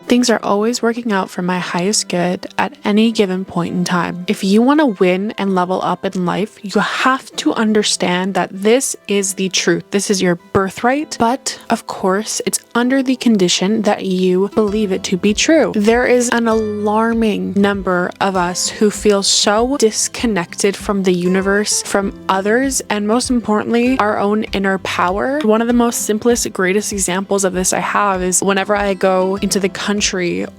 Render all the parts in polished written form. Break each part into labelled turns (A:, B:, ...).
A: Things are always working out for my highest good at any given point in time. If you want to win and level up in life, you have to understand that this is the truth. This is your birthright, but of course, it's under the condition that you believe it to be true. There is an alarming number of us who feel so disconnected from the universe, from others, and most importantly, our own inner power. One of the most simplest, greatest examples of this I have is whenever I go into the country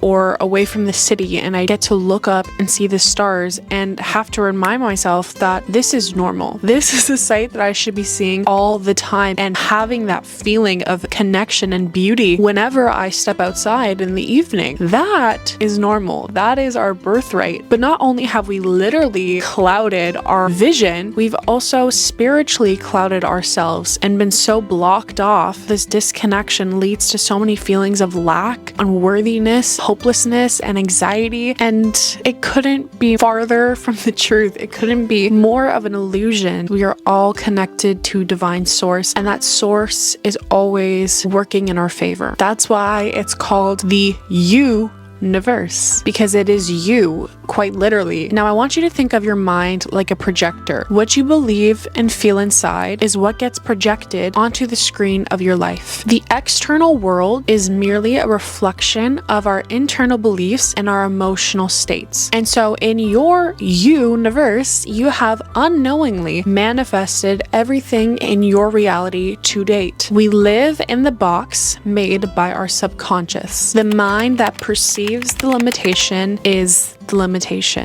A: or away from the city and I get to look up and see the stars and have to remind myself that this is normal. This is a sight that I should be seeing all the time, and having that feeling of connection and beauty whenever I step outside in the evening. That is normal. That is our birthright. But not only have we literally clouded our vision, we've also spiritually clouded ourselves and been so blocked off. This disconnection leads to so many feelings of lack, unworthiness, hopelessness, and anxiety. And it couldn't be farther from the truth. It couldn't be more of an illusion. We are all connected to divine source, and that source is always working in our favor. That's why it's called the universe, because it is you, quite literally. Now I want you to think of your mind like a projector. What you believe and feel inside is what gets projected onto the screen of your life. The external world is merely a reflection of our internal beliefs and our emotional states. And so in your universe, you have unknowingly manifested everything in your reality to date. We live in the box made by our subconscious. The mind that perceives the limitation is the limitation.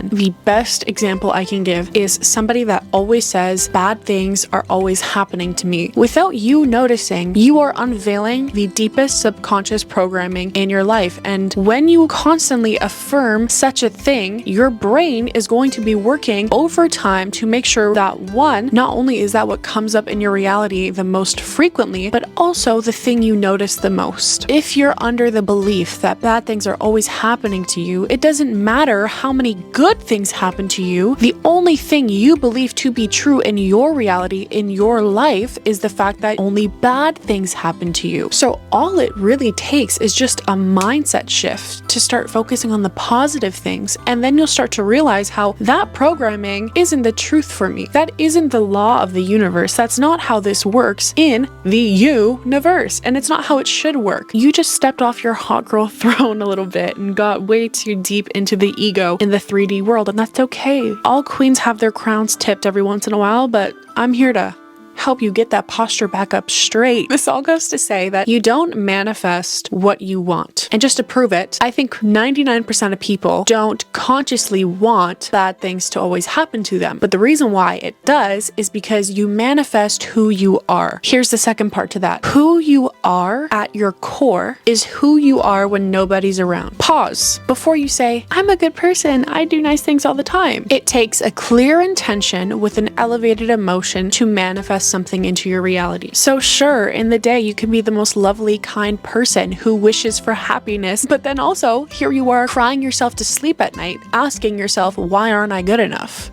A: The best example I can give is somebody that always says bad things are always happening to me. Without you noticing, you are unveiling the deepest subconscious programming in your life. And when you constantly affirm such a thing, your brain is going to be working overtime to make sure that one, not only is that what comes up in your reality the most frequently, but also the thing you notice the most. If you're under the belief that bad things are always happening to you, it doesn't matter how many good things happen to you. The only thing you believe to be true in your reality, in your life, is the fact that only bad things happen to you. So all it really takes is just a mindset shift to start focusing on the positive things, and then you'll start to realize how that programming isn't the truth for me. That isn't the law of the universe. That's not how this works in the universe, and it's not how it should work. You just stepped off your hot girl throne a little bit and got way too deep into the ego in the 3D world, and that's okay. All queens have their crowns tipped every once in a while, but I'm here to help you get that posture back up straight. This all goes to say that you don't manifest what you want. And just to prove it, I think 99% of people don't consciously want bad things to always happen to them. But the reason why it does is because you manifest who you are. Here's the second part to that. Who you are at your core is who you are when nobody's around. Pause before you say, I'm a good person, I do nice things all the time. It takes a clear intention with an elevated emotion to manifest something into your reality. So sure, in the day you can be the most lovely, kind person who wishes for happiness, but then also here you are crying yourself to sleep at night, asking yourself, why aren't I good enough?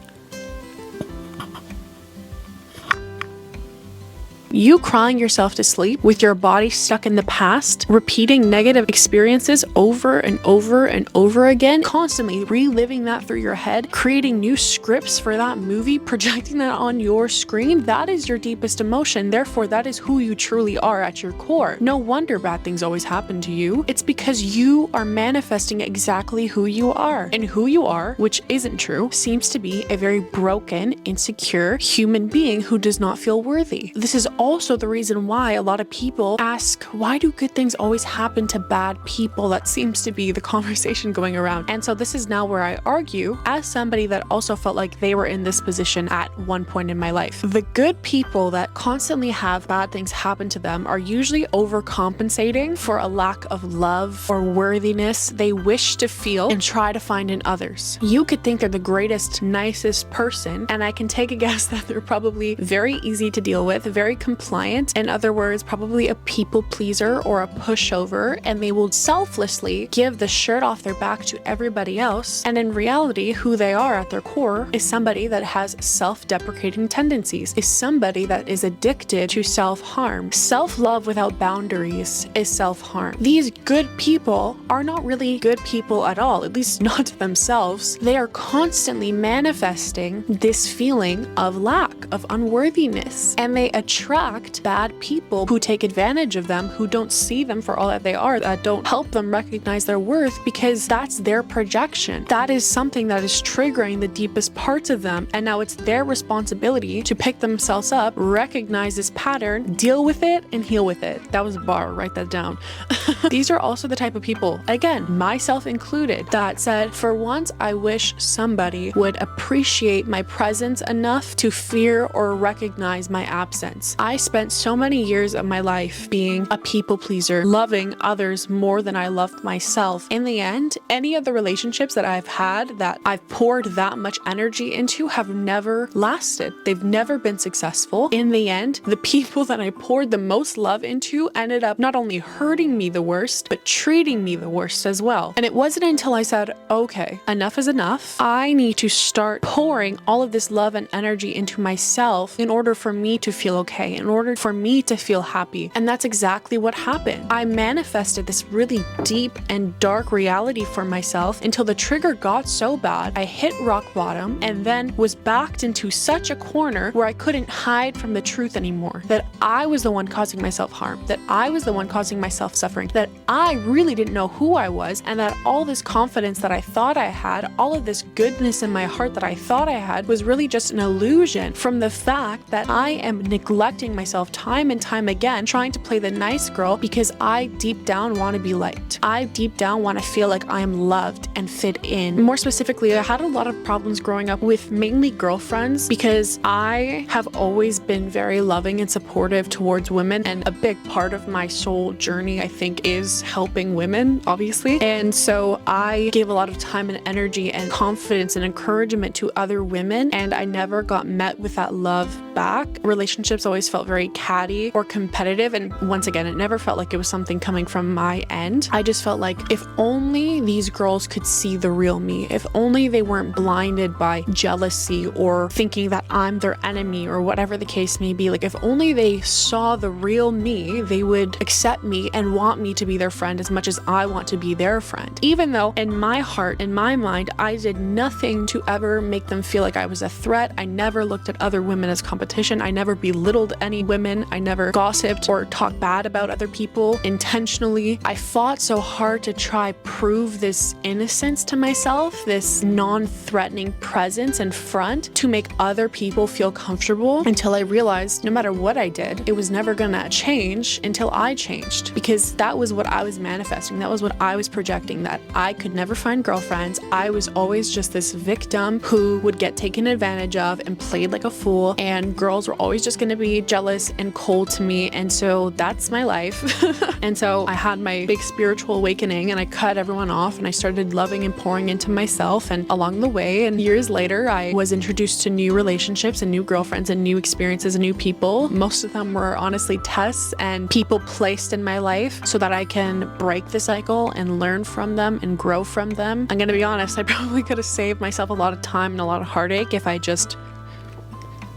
A: You crying yourself to sleep with your body stuck in the past, repeating negative experiences over and over and over again, constantly reliving that through your head, creating new scripts for that movie, projecting that on your screen, that is your deepest emotion. Therefore, that is who you truly are at your core. No wonder bad things always happen to you. It's because you are manifesting exactly who you are. And who you are, which isn't true, seems to be a very broken, insecure human being who does not feel worthy. This is also the reason why a lot of people ask, why do good things always happen to bad people? That seems to be the conversation going around. And so this is now where I argue, as somebody that also felt like they were in this position at one point in my life. The good people that constantly have bad things happen to them are usually overcompensating for a lack of love or worthiness they wish to feel and try to find in others. You could think they're the greatest, nicest person, and I can take a guess that they're probably very easy to deal with, very compliant. In other words, probably a people pleaser or a pushover, and they will selflessly give the shirt off their back to everybody else. And in reality, who they are at their core is somebody that has self-deprecating tendencies, is somebody that is addicted to self-harm. Self-love without boundaries is self-harm. These good people are not really good people at all, at least not to themselves. They are constantly manifesting this feeling of lack, of unworthiness, and they attract bad people who take advantage of them, who don't see them for all that they are, that don't help them recognize their worth, because that's their projection. That is something that is triggering the deepest parts of them, and now it's their responsibility to pick themselves up, recognize this pattern, deal with it, and heal with it. That was a bar, write that down. These are also the type of people, again, myself included, that said, for once I wish somebody would appreciate my presence enough to fear or recognize my absence. I spent so many years of my life being a people pleaser, loving others more than I loved myself. In the end, any of the relationships that I've had that I've poured that much energy into have never lasted. They've never been successful. In the end, the people that I poured the most love into ended up not only hurting me the worst, but treating me the worst as well. And it wasn't until I said, okay, enough is enough. I need to start pouring all of this love and energy into myself in order for me to feel okay, in order for me to feel happy. And that's exactly what happened. I manifested this really deep and dark reality for myself until the trigger got so bad, I hit rock bottom and then was backed into such a corner where I couldn't hide from the truth anymore. That I was the one causing myself harm, that I was the one causing myself suffering, that I really didn't know who I was, and that all this confidence that I thought I had, all of this goodness in my heart that I thought I had, was really just an illusion from the fact that I am neglecting myself time and time again, trying to play the nice girl because I deep down want to be liked. I deep down want to feel like I am loved and fit in. More specifically, I had a lot of problems growing up with mainly girlfriends because I have always been very loving and supportive towards women, and a big part of my soul journey, I think, is helping women, obviously. And so I gave a lot of time and energy and confidence and encouragement to other women, and I never got met with that love back. Relationships always felt very catty or competitive, and once again, it never felt like it was something coming from my end. I just felt like if only these girls could see the real me, if only they weren't blinded by jealousy or thinking that I'm their enemy or whatever the case may be, like if only they saw the real me, they would accept me and want me to be their friend as much as I want to be their friend. Even though in my heart, in my mind, I did nothing to ever make them feel like I was a threat. I never looked at other women as competition. I never belittled any women. I never gossiped or talked bad about other people intentionally. I fought so hard to try prove this innocence to myself, this non-threatening presence and front to make other people feel comfortable, until I realized no matter what I did, it was never gonna change until I changed, because that was what I was manifesting. That was what I was projecting, that I could never find girlfriends. I was always just this victim who would get taken advantage of and played like a fool, and girls were always just gonna be jealous and cold to me. And so that's my life. And so I had my big spiritual awakening and I cut everyone off and I started loving and pouring into myself. And along the way, and years later, I was introduced to new relationships and new girlfriends and new experiences and new people. Most of them were honestly tests and people placed in my life so that I can break the cycle and learn from them and grow from them. I'm gonna be honest, I probably could have saved myself a lot of time and a lot of heartache if I just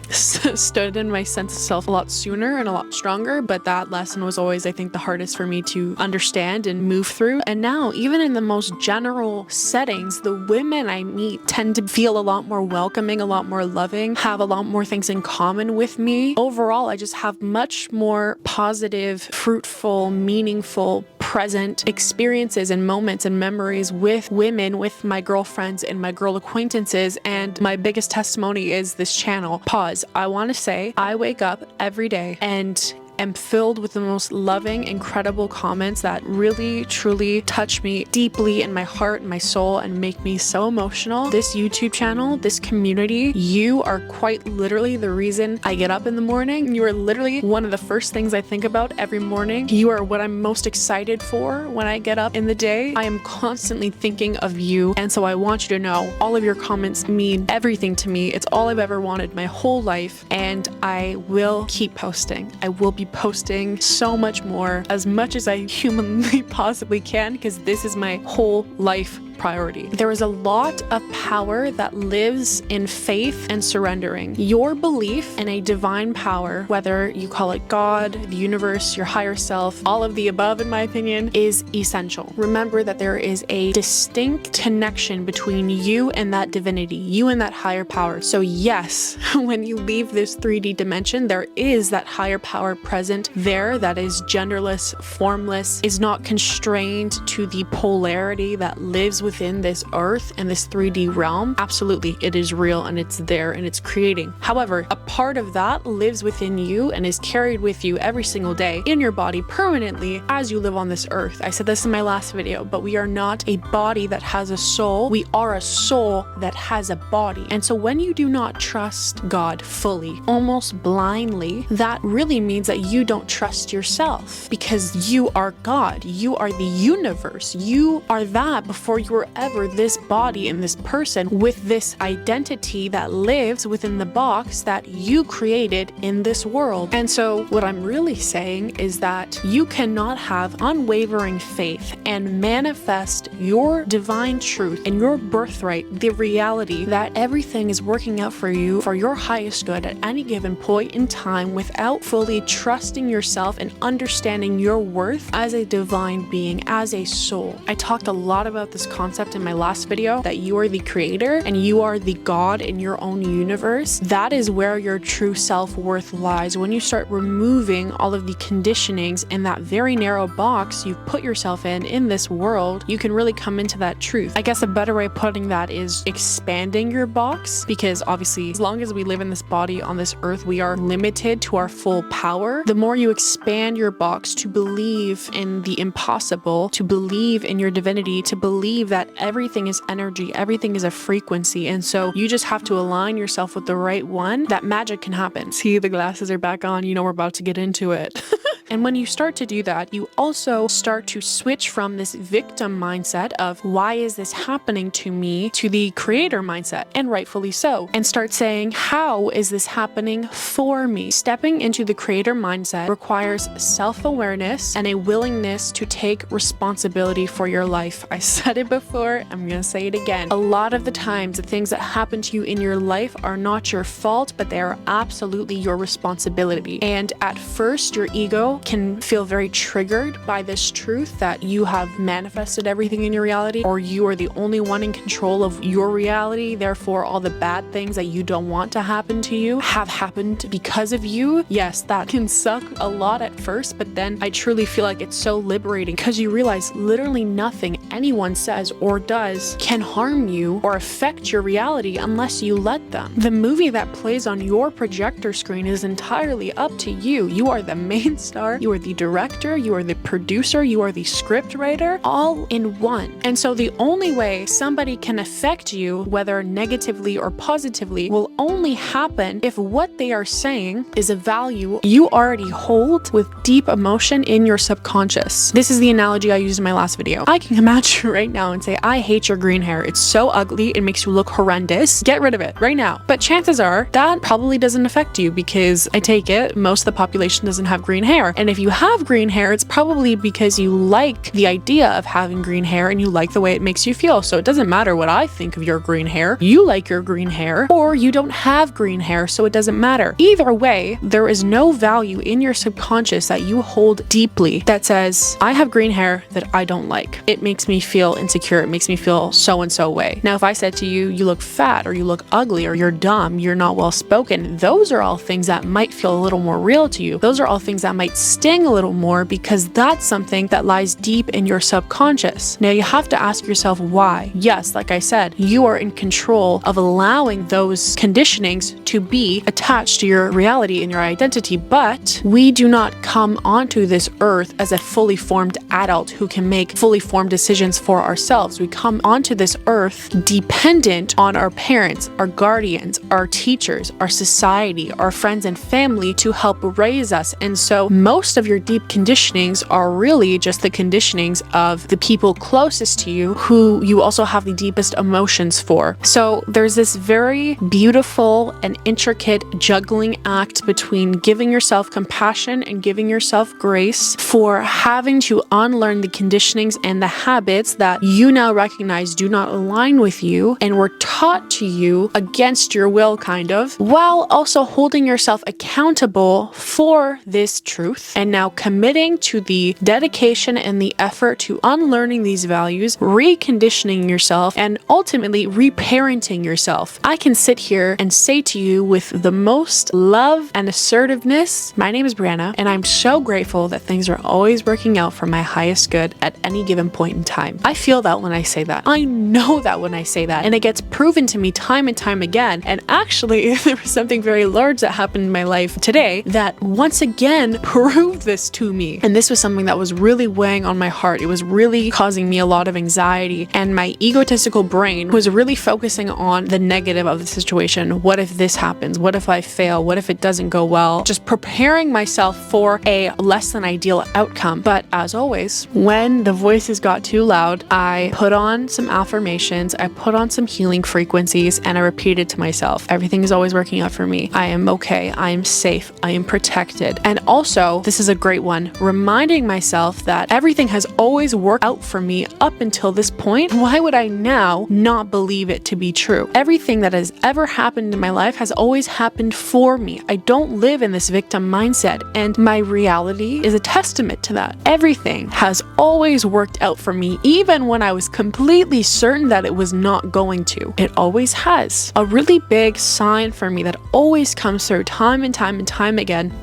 A: stood in my sense of self a lot sooner and a lot stronger, but that lesson was always, I think, the hardest for me to understand and move through. And now, even in the most general settings, the women I meet tend to feel a lot more welcoming, a lot more loving, have a lot more things in common with me. Overall, I just have much more positive, fruitful, meaningful, present experiences and moments and memories with women, with my girlfriends and my girl acquaintances. And my biggest testimony is this channel. Pause. I want to say I wake up every day and am filled with the most loving, incredible comments that really, truly touch me deeply in my heart and my soul and make me so emotional. This YouTube channel, this community, you are quite literally the reason I get up in the morning. You are literally one of the first things I think about every morning. You are what I'm most excited for when I get up in the day. I am constantly thinking of you, and so I want you to know all of your comments mean everything to me. It's all I've ever wanted my whole life, and I will keep posting. I will be posting so much more, as much as I humanly possibly can, because this is my whole life priority. There is a lot of power that lives in faith and surrendering. Your belief in a divine power, whether you call it God, the universe, your higher self, all of the above, in my opinion, is essential. Remember that there is a distinct connection between you and that divinity, you and that higher power. So yes, when you leave this 3D dimension, there is that higher power present there that is genderless, formless, is not constrained to the polarity that lives within this earth and this 3D realm. Absolutely, it is real and it's there and it's creating. However, a part of that lives within you and is carried with you every single day in your body permanently as you live on this earth. I said this in my last video, but we are not a body that has a soul. We are a soul that has a body. And so when you do not trust God fully, almost blindly, that really means that you don't trust yourself, because you are God. You are the universe. You are that before you were ever this body and this person with this identity that lives within the box that you created in this world. And so what I'm really saying is that you cannot have unwavering faith and manifest your divine truth and your birthright, the reality that everything is working out for you for your highest good at any given point in time, without fully trusting yourself and understanding your worth as a divine being, as a soul. I talked a lot about this concept in my last video, that you are the creator and you are the God in your own universe. That is where your true self-worth lies. When you start removing all of the conditionings in that very narrow box you've put yourself in this world, you can really come into that truth. I guess a better way of putting that is expanding your box, because obviously as long as we live in this body on this earth, we are limited to our full power. The more you expand your box to believe in the impossible, to believe in your divinity, to believe that everything is energy, everything is a frequency, and so you just have to align yourself with the right one, that magic can happen. See, the glasses are back on, you know we're about to get into it. And when you start to do that, you also start to switch from this victim mindset of why is this happening to me, to the creator mindset, and rightfully so, and start saying, how is this happening for me? Stepping into the creator mindset requires self-awareness and a willingness to take responsibility for your life. I said it before, I'm gonna say it again. A lot of the times, the things that happen to you in your life are not your fault, but they are absolutely your responsibility. And at first, your ego can feel very triggered by this truth that you have manifested everything in your reality, or you are the only one in control of your reality. Therefore, all the bad things that you don't want to happen to you have happened because of you. Yes, that can suck a lot at first, but then I truly feel like it's so liberating, because you realize literally nothing anyone says or does can harm you or affect your reality unless you let them. The movie that plays on your projector screen is entirely up to you. You are the main star, you are the director, you are the producer, you are the script writer, all in one. And so the only way somebody can affect you, whether negatively or positively, will only happen if what they are saying is a value you already hold with deep emotion in your subconscious. This is the analogy I used in my last video. I can come at you right now and say, I hate your green hair. It's so ugly. It makes you look horrendous. Get rid of it right now. But chances are that probably doesn't affect you, because I take it most of the population doesn't have green hair. And if you have green hair, it's probably because you like the idea of having green hair and you like the way it makes you feel. So it doesn't matter what I think of your green hair. You like your green hair, or you don't have green hair, so it doesn't matter. Either way, there is no value in your subconscious that you hold deeply that says, I have green hair that I don't like. It makes me feel insecure. It makes me feel so and so way. Now, if I said to you, you look fat, or you look ugly, or you're dumb, you're not well spoken, those are all things that might feel a little more real to you. Those are all things that might sting a little more because that's something that lies deep in your subconscious. Now you have to ask yourself why. Yes, like I said, you are in control of allowing those conditionings to be attached to your reality and your identity, but we do not come onto this earth as a fully formed adult who can make fully formed decisions for ourselves. We come onto this earth dependent on our parents, our guardians, our teachers, our society, our friends and family to help raise us. And so most of your deep conditionings are really just the conditionings of the people closest to you who you also have the deepest emotions for. So there's this very beautiful and intricate juggling act between giving yourself compassion and giving yourself grace for having to unlearn the conditionings and the habits that you now recognize do not align with you and were taught to you against your will, kind of, while also holding yourself accountable for this truth and now committing to the dedication and the effort to unlearning these values, reconditioning yourself, and ultimately reparenting yourself. I can sit here and say to you with the most love and assertiveness, my name is Brianna, and I'm so grateful that things are always working out for my highest good at any given point in time. I feel that when I say that. I know that when I say that, and it gets proven to me time and time again. And actually, there was something very large that happened in my life today that once again proved this to me. And this was something that was really weighing on my heart. It was really causing me a lot of anxiety, and my egotistical brain was really focusing on the negative of the situation. What if this happens? What if I fail? What if it doesn't go well? Just preparing myself for a less than ideal outcome. But as always, when the voices got too loud, I put on some affirmations, I put on some healing frequencies, and I repeated to myself, everything is always working out for me. I am okay. I am safe. I am protected. And also, this is a great one, reminding myself that everything has always worked out for me up until this point. Why would I now not believe it to be true? Everything that has ever happened in my life has always happened for me. I don't live in this victim mindset, and my reality is a testament to that. Everything has always worked out for me, even when I was completely certain that it was not going to. It always has. A really big sign for me that always comes through time and time and time again,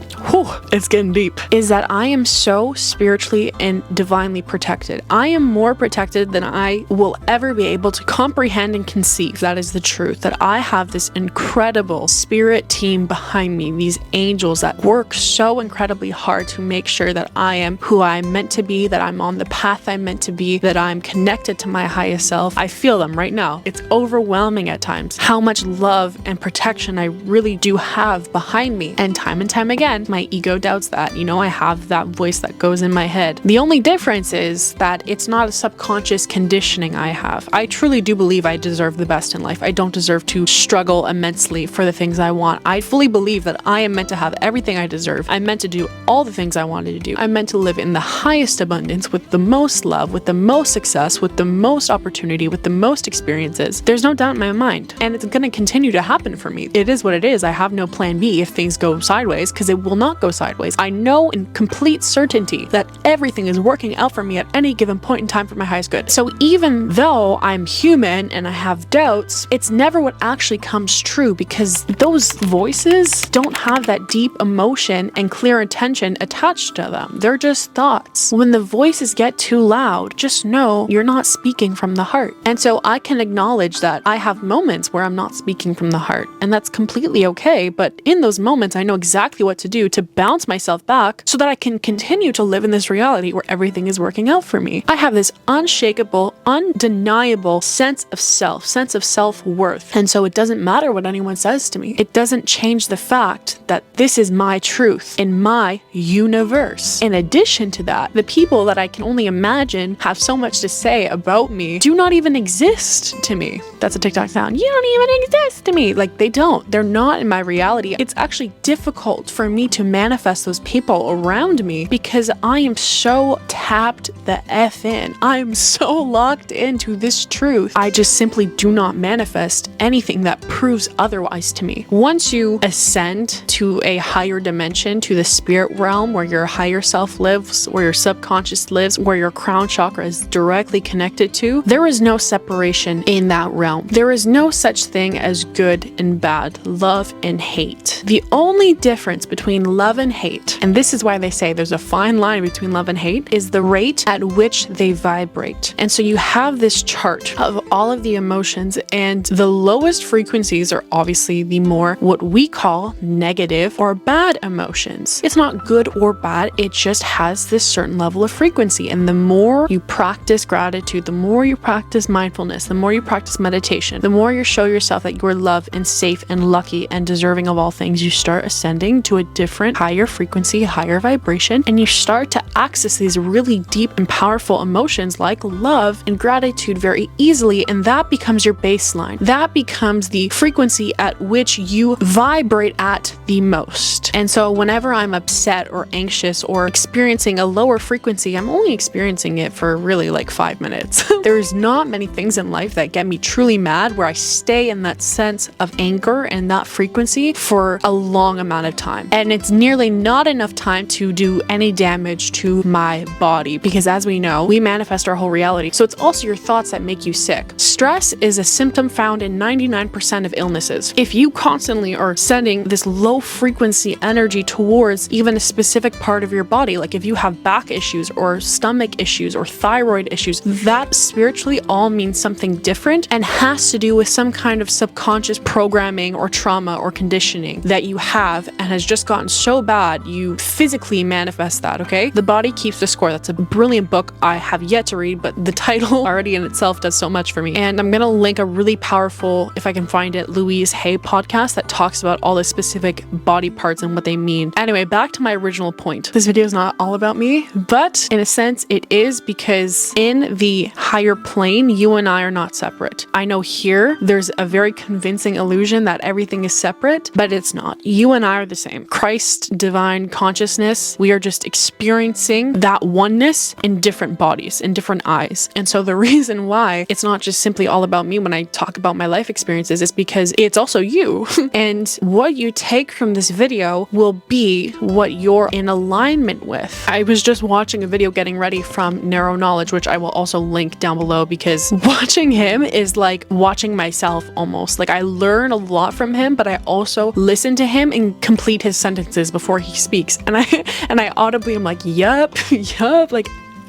A: it's getting deep, is that I am so spiritually and divinely protected. I am more protected than I will ever be able to comprehend and conceive. That is the truth, that I have this incredible spirit team behind me, these angels that work so incredibly hard to make sure that I am who I'm meant to be, that I'm on the path I'm meant to be, that I'm connected to my highest self. I feel them right now. It's overwhelming at times how much love and protection I really do have behind me. And time again, my ego doubts that. I have that voice that goes in my head. The only difference is that it's not a subconscious conditioning I have. I truly do believe I deserve the best in life. I don't deserve to struggle immensely for the things I want. I fully believe that I am meant to have everything I deserve. I'm meant to do all the things I wanted to do. I'm meant to live in the highest abundance, with the most love, with the most success, with the most opportunity, with the most experiences. There's no doubt in my mind. And it's going to continue to happen for me. It is what it is. I have no plan B if things go sideways, because it will not go sideways. I know in complete certainty that everything is working out for me at any given point in time for my highest good. So even though I'm human and I have doubts, it's never what actually comes true, because those voices don't have that deep emotion and clear intention attached to them. They're just thoughts. When the voices get too loud, just know you're not speaking from the heart. And so I can acknowledge that I have moments where I'm not speaking from the heart, and that's completely okay. But in those moments, I know exactly what to do to bounce myself back so that I can continue to live in this reality where everything is working out for me. I have this unshakable, undeniable sense of self-worth. And so it doesn't matter what anyone says to me. It doesn't change the fact that this is my truth in my universe. In addition to that, the people that I can only imagine have so much to say about me do not even exist to me. That's a TikTok sound. You don't even exist to me. Like, they don't. They're not in my reality. It's actually difficult for me to manifest those people around me because I am so tapped the F in. I'm so locked into this truth. I just simply do not manifest anything that proves otherwise to me. Once you ascend to a higher dimension, to the spirit realm where your higher self lives, where your subconscious lives, where your crown chakra is directly connected to, there is no separation in that realm. There is no such thing as good and bad, love and hate. The only difference between between love and hate, and this is why they say there's a fine line between love and hate, is the rate at which they vibrate. And so you have this chart of all of the emotions, and the lowest frequencies are obviously the more what we call negative or bad emotions. It's not good or bad, it just has this certain level of frequency. And the more you practice gratitude, the more you practice mindfulness, the more you practice meditation, the more you show yourself that you're loved and safe and lucky and deserving of all things, you start ascending to a different, higher frequency, higher vibration, and you start to access these really deep and powerful emotions like love and gratitude very easily, and that becomes your baseline. That becomes the frequency at which you vibrate at the most. And so whenever I'm upset or anxious or experiencing a lower frequency, I'm only experiencing it for really like 5 minutes. There's not many things in life that get me truly mad where I stay in that sense of anger and that frequency for a long amount of time. And it's nearly not enough time to do any damage to my body, because as we know, we manifest our whole reality. So it's also your thoughts that make you sick. Stress is a symptom found in 99% of illnesses. If you constantly are sending this low frequency energy towards even a specific part of your body, like if you have back issues or stomach issues or thyroid issues, that spiritually all means something different and has to do with some kind of subconscious programming or trauma or conditioning that you have and has just gotten so bad you physically manifest that, okay? The Body Keeps the Score. That's a brilliant book I have yet to read, but the title already in itself does so much for me. And I'm gonna link a really powerful, if I can find it, Louise Hay podcast that talks about all the specific body parts and what they mean. Anyway, back to my original point. This video is not all about me, but in a sense it is, because in the higher plane, you and I are not separate. I know here there's a very convincing illusion that everything is separate, but it's not. You and I are the same. Christ, divine consciousness, we are just experiencing that oneness in different bodies, in different eyes. And so the reason why it's not just simply all about me when I talk about my life experiences is because it's also you. And what you take from this video will be what you're in alignment with. I was just watching a video getting ready from Narrow Knowledge, which I will also link down below, because watching him is like watching myself almost. Like I learn a lot from him, but I also listen to him and complete his sentences before he speaks. And I audibly am like, yup,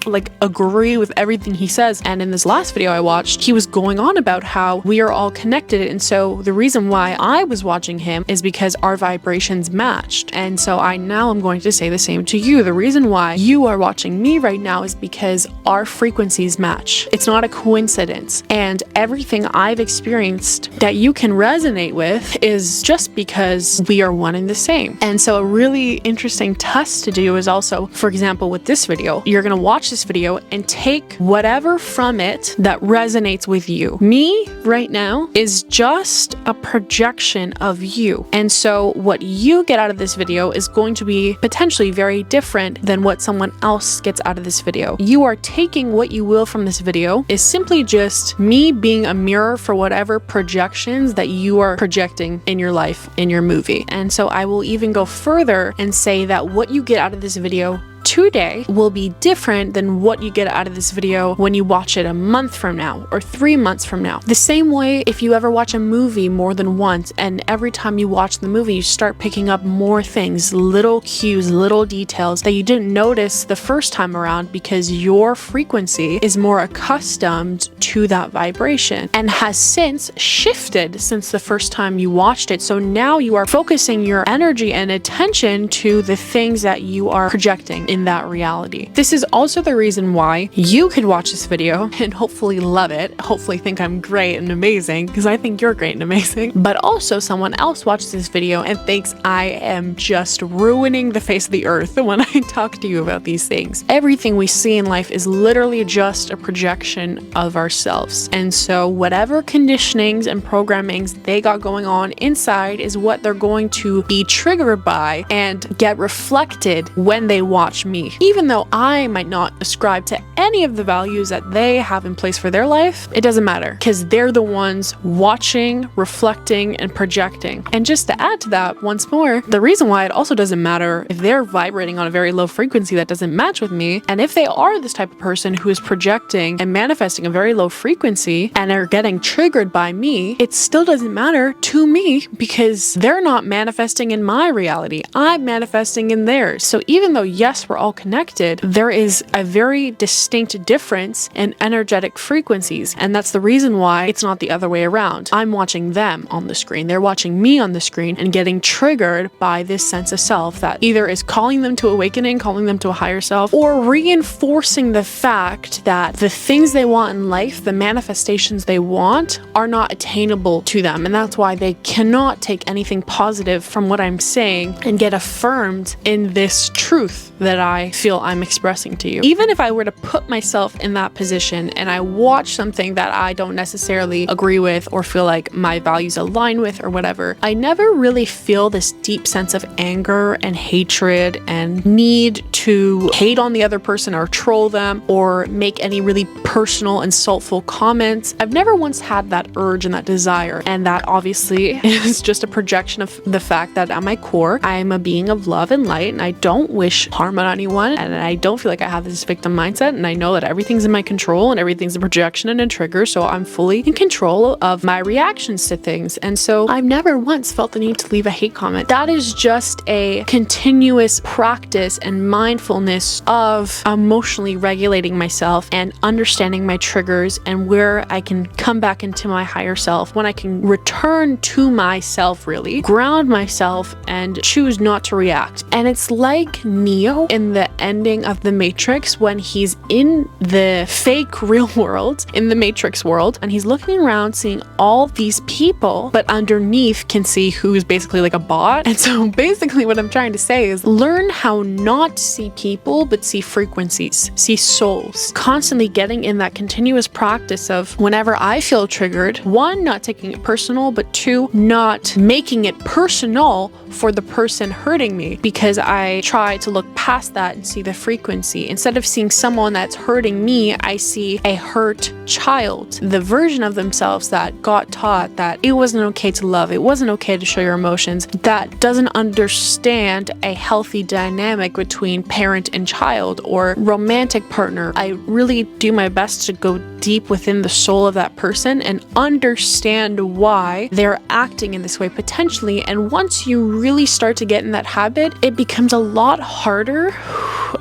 A: like agree with everything he says. And in this last video I watched, he was going on about how we are all connected. And so the reason why I was watching him is because our vibrations matched. And so now I'm going to say the same to you. The reason why you are watching me right now is because our frequencies match. It's not a coincidence. And everything I've experienced that you can resonate with is just because we are one and the same. And so a really interesting test to do is also, for example, with this video, you're going to watch this video and take whatever from it that resonates with you. Me right now is just a projection of you. And so what you get out of this video is going to be potentially very different than what someone else gets out of this video. You are taking what you will from this video is simply just me being a mirror for whatever projections that you are projecting in your life, in your movie. And so I will even go further and say that what you get out of this video today will be different than what you get out of this video when you watch it a month from now or 3 months from now. The same way if you ever watch a movie more than once, and every time you watch the movie you start picking up more things, little cues, little details that you didn't notice the first time around because your frequency is more accustomed to that vibration and has since shifted since the first time you watched it. So now you are focusing your energy and attention to the things that you are projecting in that reality. This is also the reason why you could watch this video and hopefully love it, hopefully think I'm great and amazing, because I think you're great and amazing, but also someone else watches this video and thinks I am just ruining the face of the earth when I talk to you about these things. Everything we see in life is literally just a projection of ourselves. And so whatever conditionings and programmings they got going on inside is what they're going to be triggered by and get reflected when they watch watch me. Even though I might not ascribe to any of the values that they have in place for their life, it doesn't matter because they're the ones watching, reflecting, and projecting. And just to add to that once more, the reason why it also doesn't matter if they're vibrating on a very low frequency that doesn't match with me, and if they are this type of person who is projecting and manifesting a very low frequency and are getting triggered by me, it still doesn't matter to me because they're not manifesting in my reality. I'm manifesting in theirs. So even though, yes, we're all connected, there is a very distinct difference in energetic frequencies. And that's the reason why it's not the other way around. I'm watching them on the screen. They're watching me on the screen and getting triggered by this sense of self that either is calling them to awakening, calling them to a higher self, or reinforcing the fact that the things they want in life, the manifestations they want, are not attainable to them. And that's why they cannot take anything positive from what I'm saying and get affirmed in this truth that I feel I'm expressing to you. Even if I were to put myself in that position and I watch something that I don't necessarily agree with or feel like my values align with or whatever, I never really feel this deep sense of anger and hatred and need to hate on the other person or troll them or make any really personal, insultful comments. I've never once had that urge and that desire. And that obviously is just a projection of the fact that at my core, I am a being of love and light and I don't wish harm on anyone. And I don't feel like I have this victim mindset. And I know that everything's in my control and everything's a projection and a trigger. So I'm fully in control of my reactions to things. And so I've never once felt the need to leave a hate comment. That is just a continuous practice and mindfulness of emotionally regulating myself and understanding my triggers and where I can come back into my higher self, when I can return to myself, really ground myself and choose not to react. And it's like Neo in the ending of The Matrix when he's in the fake real world, in the Matrix world, and he's looking around seeing all these people, but underneath can see who's basically like a bot. And so basically what I'm trying to say is learn how not to see people, but see frequencies, see souls. Constantly getting in that continuous practice of whenever I feel triggered, one, not taking it personal, but two, not making it personal for the person hurting me, because I try to look past that and see the frequency. Instead of seeing someone that's hurting me, I see a hurt child, the version of themselves that got taught that it wasn't okay to love, it wasn't okay to show your emotions, that doesn't understand a healthy dynamic between parent and child or romantic partner. I really do my best to go deep within the soul of that person and understand why they're acting in this way potentially. And once you really start to get in that habit, it becomes a lot harder.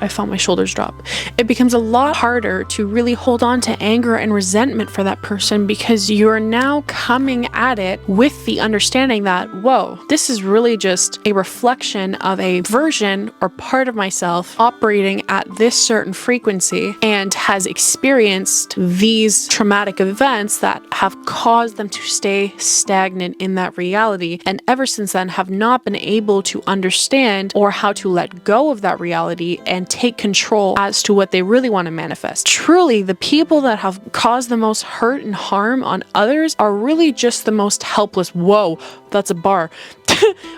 A: I felt my shoulders drop. It becomes a lot harder to really hold on to anger and resentment for that person, because you're now coming at it with the understanding that, whoa, this is really just a reflection of a version or part of myself operating at this certain frequency and has experienced these traumatic events that have caused them to stay stagnant in that reality. And ever since then have not been able to understand or how to let go of that reality and take control as to what they really want to manifest. Truly, the people that have caused the most hurt and harm on others are really just the most helpless. Whoa, that's a bar.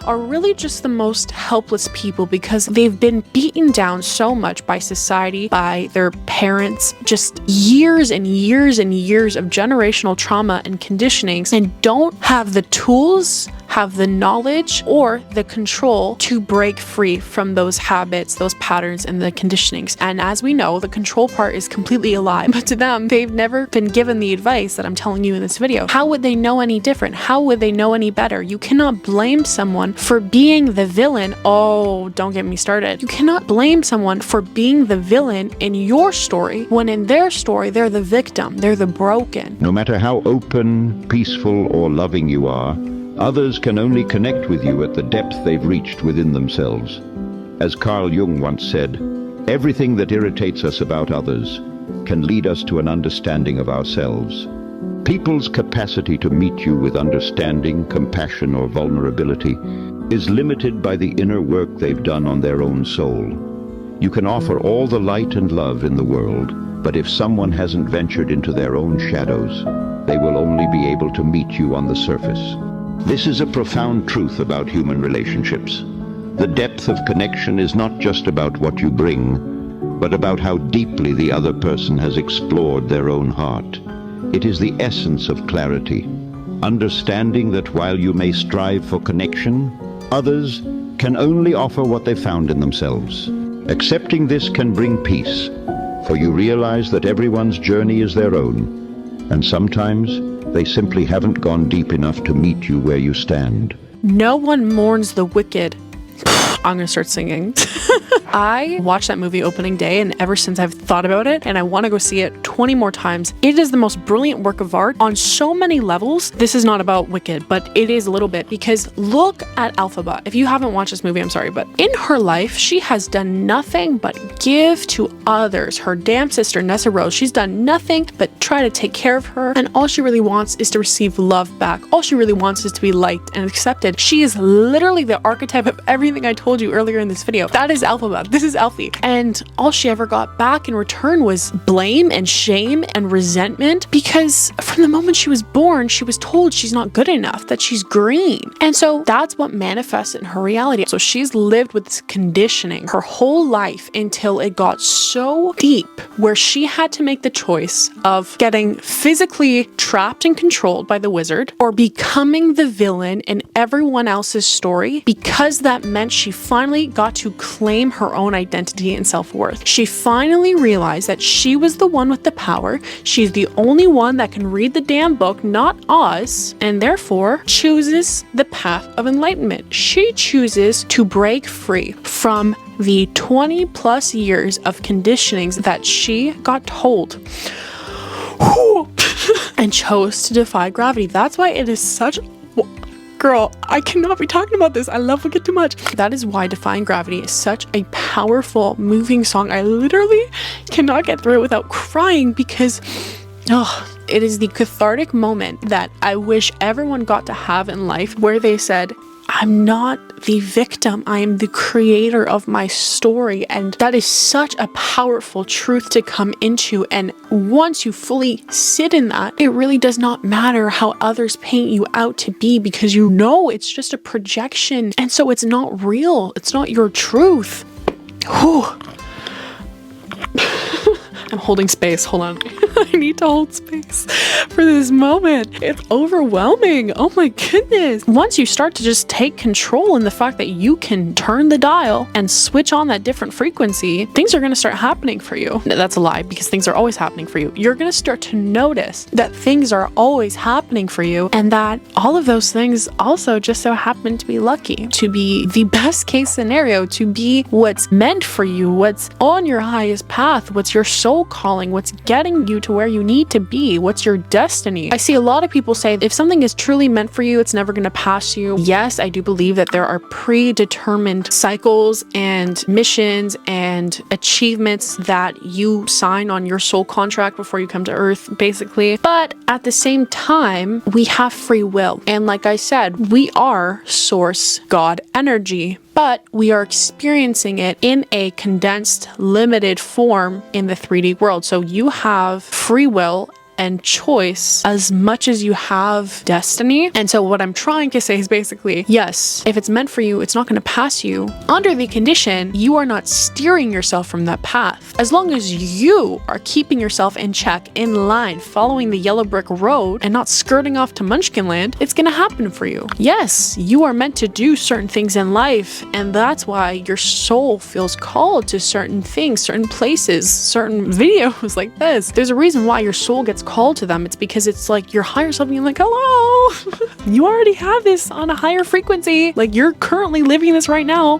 A: Are really just the most helpless people, because they've been beaten down so much by society, by their parents, just years and years and years of generational trauma and conditionings, and don't have the tools, have the knowledge, or the control to break free from those habits, those patterns, and the conditionings. And as we know, the control part is completely a lie, but to them, they've never been given the advice that I'm telling you in this video. How would they know any different? How would they know any better? You cannot blame someone for being the villain. Oh, don't get me started. You cannot blame someone for being the villain in your story when in their story, they're the victim, they're the broken.
B: No matter how open, peaceful, or loving you are, others can only connect with you at the depth they've reached within themselves. As Carl Jung once said, everything that irritates us about others can lead us to an understanding of ourselves. People's capacity to meet you with understanding, compassion, or vulnerability is limited by the inner work they've done on their own soul. You can offer all the light and love in the world, but if someone hasn't ventured into their own shadows, they will only be able to meet you on the surface. This is a profound truth about human relationships. The depth of connection is not just about what you bring, but about how deeply the other person has explored their own heart. It is the essence of clarity, understanding that while you may strive for connection, others can only offer what they found in themselves. Accepting this can bring peace, for you realize that everyone's journey is their own, and sometimes they simply haven't gone deep enough to meet you where you stand.
A: No one mourns the wicked. I'm gonna start singing. I watched that movie opening day, and ever since I've thought about it, and I want to go see it 20 more times. It is the most brilliant work of art on so many levels. This is not about Wicked, but it is a little bit, because look at Alphaba. If you haven't watched this movie, I'm sorry, but in her life, she has done nothing but give to others. Her damn sister, Nessa Rose, she's done nothing but try to take care of her, and all she really wants is to receive love back. All she really wants is to be liked and accepted. She is literally the archetype of everything I told you earlier in this video. That is Alphaba. This is Alfie. And all she ever got back in return was blame and shame and resentment, because from the moment she was born, she was told she's not good enough, that she's green. And so that's what manifests in her reality. So she's lived with this conditioning her whole life until it got so deep where she had to make the choice of getting physically trapped and controlled by the wizard, or becoming the villain in everyone else's story, because that meant she finally got to claim her own identity and self-worth. She finally realized that she was the one with the power. She's the only one that can read the damn book, not us, and therefore chooses the path of enlightenment. She chooses to break free from the 20 plus years of conditionings that she got told and chose to defy gravity. That's why it is such... Girl, I cannot be talking about this. I love Wicked too much. That is why Defying Gravity is such a powerful, moving song. I literally cannot get through it without crying, because it is the cathartic moment that I wish everyone got to have in life, where they said, I'm not the victim, I am the creator of my story. And that is such a powerful truth to come into. And once you fully sit in that, it really does not matter how others paint you out to be, because you know it's just a projection. And so it's not real. It's not your truth. Whew. I'm holding space. Hold on. I need to hold space for this moment. It's overwhelming. Oh my goodness. Once you start to just take control in the fact that you can turn the dial and switch on that different frequency, things are going to start happening for you. That's a lie, because things are always happening for you. You're going to start to notice that things are always happening for you, and that all of those things also just so happen to be lucky, to be the best case scenario, to be what's meant for you, what's on your highest path, what's your soul calling, what's getting you to where you need to be, what's your destiny. I see a lot of people say if something is truly meant for you, it's never going to pass you. Yes, I do believe that there are predetermined cycles and missions and achievements that you sign on your soul contract before you come to Earth, basically. But at the same time, we have free will. And like I said, we are source God energy, but we are experiencing it in a condensed, limited form in the 3D world. So you have free will and choice as much as you have destiny. And so what I'm trying to say is basically, yes, if it's meant for you, it's not going to pass you, under the condition you are not steering yourself from that path. As long as you are keeping yourself in check, in line, following the yellow brick road, and not skirting off to Munchkin Land, it's going to happen for you. Yes, you are meant to do certain things in life, and that's why your soul feels called to certain things, certain places, certain videos like this. There's a reason why your soul gets called to them. It's because it's like your higher self being like, hello, you already have this on a higher frequency. Like, you're currently living this right now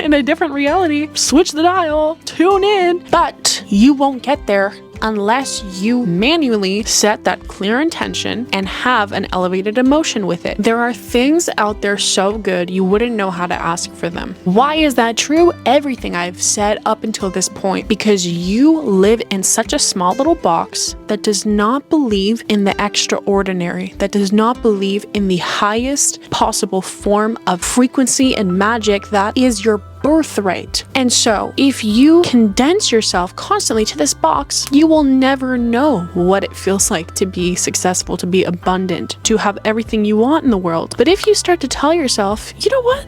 A: in a different reality. Switch the dial, tune in, but you won't get there unless you manually set that clear intention and have an elevated emotion with it. There are things out there so good you wouldn't know how to ask for them. Why is that true? Everything I've said up until this point, because you live in such a small little box that does not believe in the extraordinary, that does not believe in the highest possible form of frequency and magic that is your birthright. And so if you condense yourself constantly to this box, you will never know what it feels like to be successful, to be abundant, to have everything you want in the world. But if you start to tell yourself, you know what?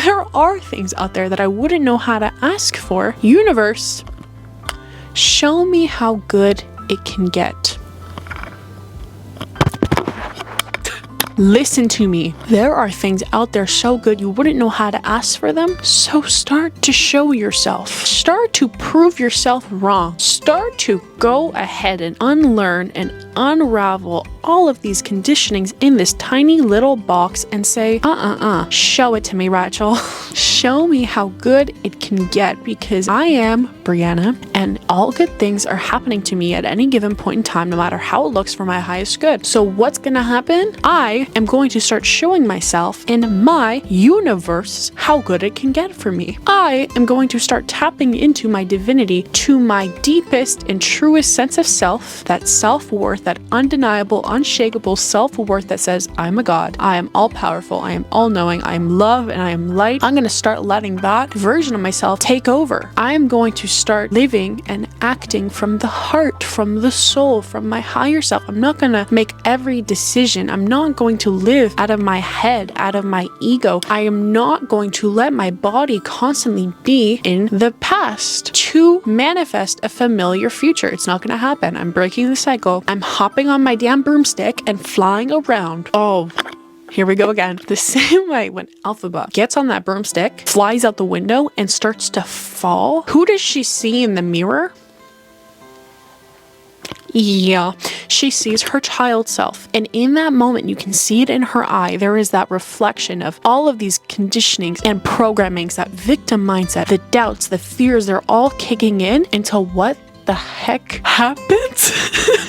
A: There are things out there that I wouldn't know how to ask for. Universe, show me how good it can get. Listen to me. There are things out there so good you wouldn't know how to ask for them. So start to show yourself. Start to prove yourself wrong. Start to go ahead and unlearn and unravel all of these conditionings in this tiny little box and say, show it to me, Rachel. Show me how good it can get, because I am Brianna and all good things are happening to me at any given point in time, no matter how it looks, for my highest good. So what's gonna happen? I am going to start showing myself in my universe how good it can get for me. I am going to start tapping into my divinity, to my deepest and truest sense of self, that self-worth, that undeniable, unshakable self-worth that says, I'm a god, I am all-powerful, I am all-knowing, I am love, and I am light. I'm going to start letting that version of myself take over. I am going to start living and acting from the heart, from the soul, from my higher self. I'm not going to make every decision. I'm not going to live out of my head, out of my ego. I am not going to let my body constantly be in the past to manifest a familiar future. It's not going to happen. I'm breaking the cycle. I'm hopping on my damn broomstick and flying around. Oh, here we go again. The same way when Alphaba gets on that broomstick, flies out the window, and starts to fall. Who does she see in the mirror? Yeah, she sees her child self. And in that moment, you can see it in her eye. There is that reflection of all of these conditionings and programmings, that victim mindset, the doubts, the fears, they're all kicking in until what the heck happens?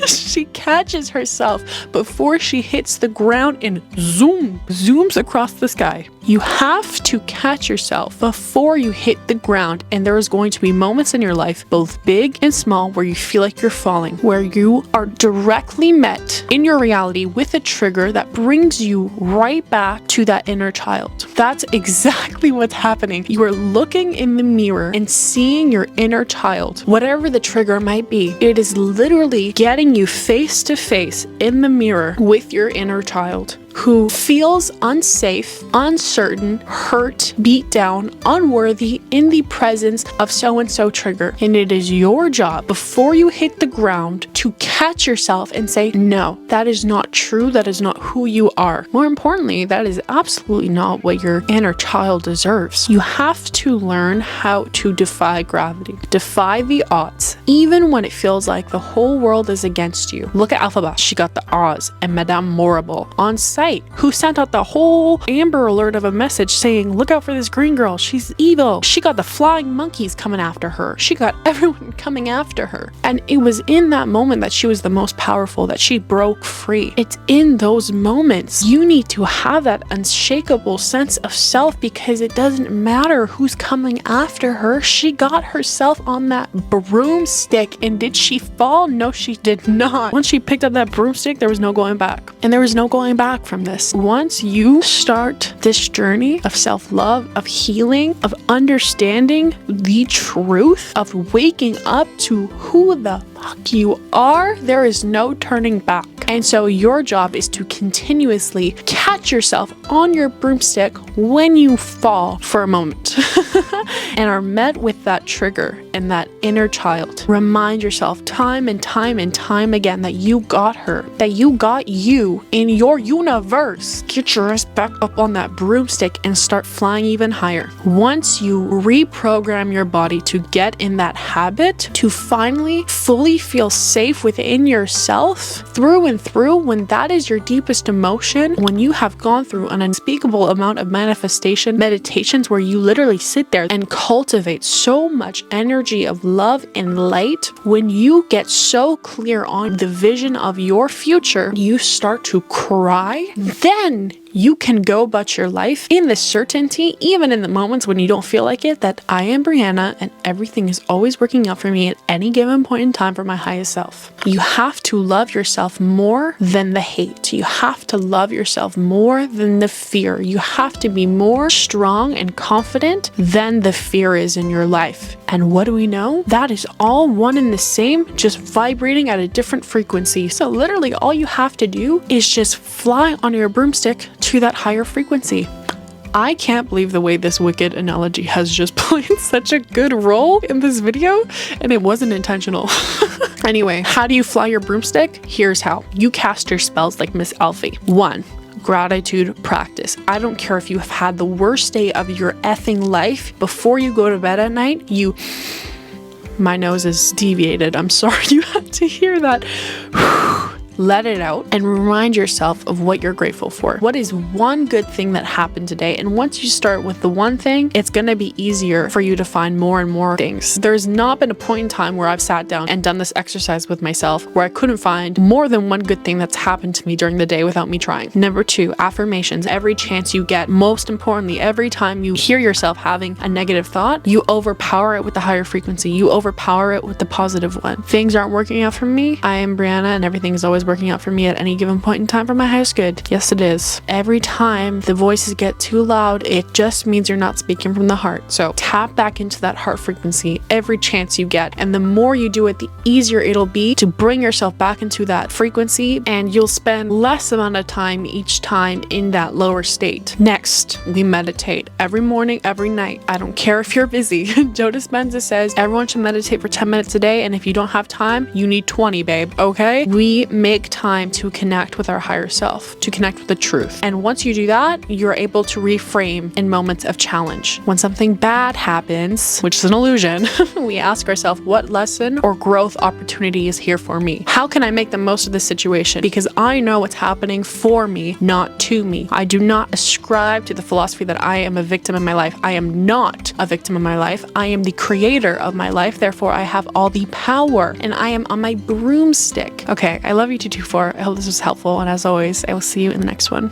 A: She catches herself before she hits the ground and zooms across the sky. You have to catch yourself before you hit the ground, and there is going to be moments in your life, both big and small, where you feel like you're falling, where you are directly met in your reality with a trigger that brings you right back to that inner child. That's exactly what's happening. You are looking in the mirror and seeing your inner child, whatever the trigger might be. It is literally getting you face to face in the mirror with your inner child, who feels unsafe, uncertain, hurt, beat down, unworthy in the presence of so-and-so trigger. And it is your job, before you hit the ground, to catch yourself and say, no, that is not true. That is not who you are. More importantly, that is absolutely not what your inner child deserves. You have to learn how to defy gravity, defy the odds, even when it feels like the whole world is against you. Look at Alphaba. She got the Oz and Madame Morrible on site, who sent out the whole Amber Alert of a message saying, look out for this green girl, she's evil. She got the flying monkeys coming after her. She got everyone coming after her. And it was in that moment that she was the most powerful, that she broke free. It's in those moments you need to have that unshakable sense of self, because it doesn't matter who's coming after her. She got herself on that broomstick, and did she fall? No, she did not. Once she picked up that broomstick, there was no going back. And there was no going back from this. Once you start this journey of self-love, of healing, of understanding the truth, of waking up to who the fuck you are, there is no turning back. And so your job is to continuously catch yourself on your broomstick when you fall for a moment and are met with that trigger and that inner child. Remind yourself time and time and time again that you got her, that you got you in your universe. Get your ass back up on that broomstick and start flying even higher. Once you reprogram your body to get in that habit, to finally fully feel safe within yourself through and through, when that is your deepest emotion, when you have gone through an unspeakable amount of manifestation meditations where you literally sit there and cultivate so much energy of love and light, when you get so clear on the vision of your future, you start to cry, then you can go about your life in the certainty, even in the moments when you don't feel like it, that I am Brianna and everything is always working out for me at any given point in time for my highest self. You have to love yourself more than the hate. You have to love yourself more than the fear. You have to be more strong and confident than the fear is in your life. And what do we know? That is all one and the same, just vibrating at a different frequency. So literally all you have to do is just fly on your broomstick to that higher frequency. I can't believe the way this wicked analogy has just played such a good role in this video, and it wasn't intentional. Anyway, how do you fly your broomstick? Here's how. You cast your spells like Miss Alfie. 1. Gratitude practice. I don't care if you have had the worst day of your effing life. Before you go to bed at night, my nose is deviated. I'm sorry you had to hear that. Let it out and remind yourself of what you're grateful for. What is one good thing that happened today? And once you start with the one thing, it's going to be easier for you to find more and more things. There's not been a point in time where I've sat down and done this exercise with myself where I couldn't find more than one good thing that's happened to me during the day without me trying. Number 2, affirmations. Every chance you get, most importantly, every time you hear yourself having a negative thought, you overpower it with the higher frequency. You overpower it with the positive one. Things aren't working out for me. I am Brianna and everything is always working out for me at any given point in time for my highest good. Yes, it is. Every time the voices get too loud, it just means you're not speaking from the heart. So tap back into that heart frequency every chance you get. And the more you do it, the easier it'll be to bring yourself back into that frequency, and you'll spend less amount of time each time in that lower state. Next, we meditate every morning, every night. I don't care if you're busy. Joe Dispenza says everyone should meditate for 10 minutes a day, and if you don't have time, you need 20, babe. Okay? We make time to connect with our higher self, to connect with the truth. And once you do that, you're able to reframe in moments of challenge. When something bad happens, which is an illusion, we ask ourselves, what lesson or growth opportunity is here for me? How can I make the most of this situation? Because I know what's happening for me, not to me. I do not ascribe to the philosophy that I am a victim in my life. I am not a victim in my life. I am the creator of my life. Therefore, I have all the power and I am on my broomstick. Okay, I love you 224. I hope this was helpful. And as always, I will see you in the next one.